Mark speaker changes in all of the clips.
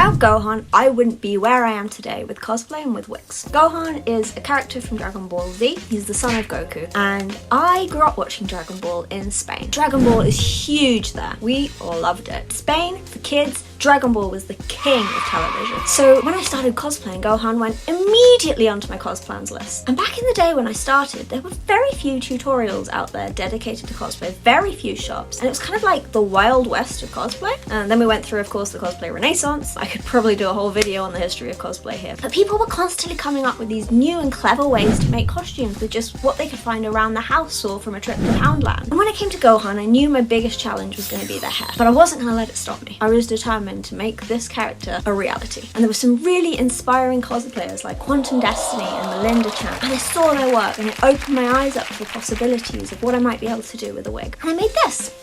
Speaker 1: Without Gohan, I wouldn't be where I am today with cosplaying with Wigs. Gohan is a character from Dragon Ball Z. He's the son of Goku, and I grew up watching Dragon Ball in Spain. Dragon Ball is huge there. We all loved it. Spain, for kids, Dragon Ball was the king of television. So when I started cosplaying, Gohan went immediately onto my cosplans list. And back in the day when I started, there were very few tutorials out there dedicated to cosplay, very few shops, and it was kind of like the Wild West of cosplay. And then we went through, of course, the cosplay renaissance. I could probably do a whole video on the history of cosplay here. But people were constantly coming up with these new and clever ways to make costumes with just what they could find around the house or from a trip to Poundland. And when it came to Gohan, I knew my biggest challenge was going to be the hair, but I wasn't going to let it stop me. I was determined to make this character a reality. And there were some really inspiring cosplayers like Quantum Destiny and Melinda Chan, and I saw their work and it opened my eyes up to the possibilities of what I might be able to do with a wig. And I made this.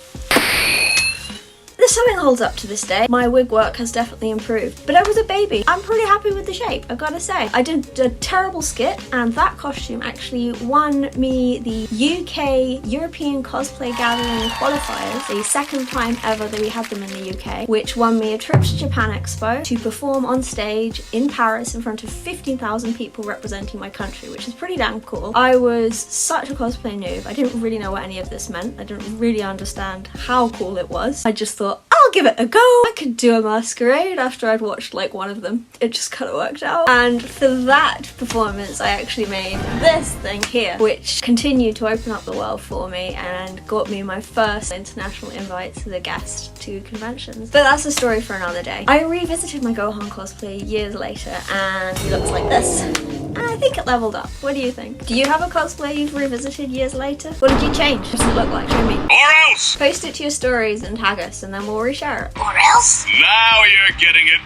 Speaker 1: The sewing holds up to this day. My wig work has definitely improved, but I was a baby. I'm pretty happy with the shape, I've got to say. I did a terrible skit, and that costume actually won me the UK European Cosplay Gathering qualifiers, the second time ever that we had them in the UK, which won me a trip to Japan Expo to perform on stage in Paris in front of 15,000 people representing my country, which is pretty damn cool. I was such a cosplay noob. I didn't really know what any of this meant. I didn't really understand how cool it was. I just thought, I'll give it a go. I could do a masquerade after I'd watched like one of them. It just kind of worked out. And for that performance, I actually made this thing here, which continued to open up the world for me and got me my first international invites as a guest to conventions. But that's a story for another day. I revisited my Gohan cosplay years later and he looks like this. And I think it leveled up. What do you think? Do you have a cosplay you've revisited years later? What did you change? What does it look like? Show me.
Speaker 2: Or else!
Speaker 1: Post it to your stories and tag us and then we'll reshare it.
Speaker 2: Or else? Now you're getting it.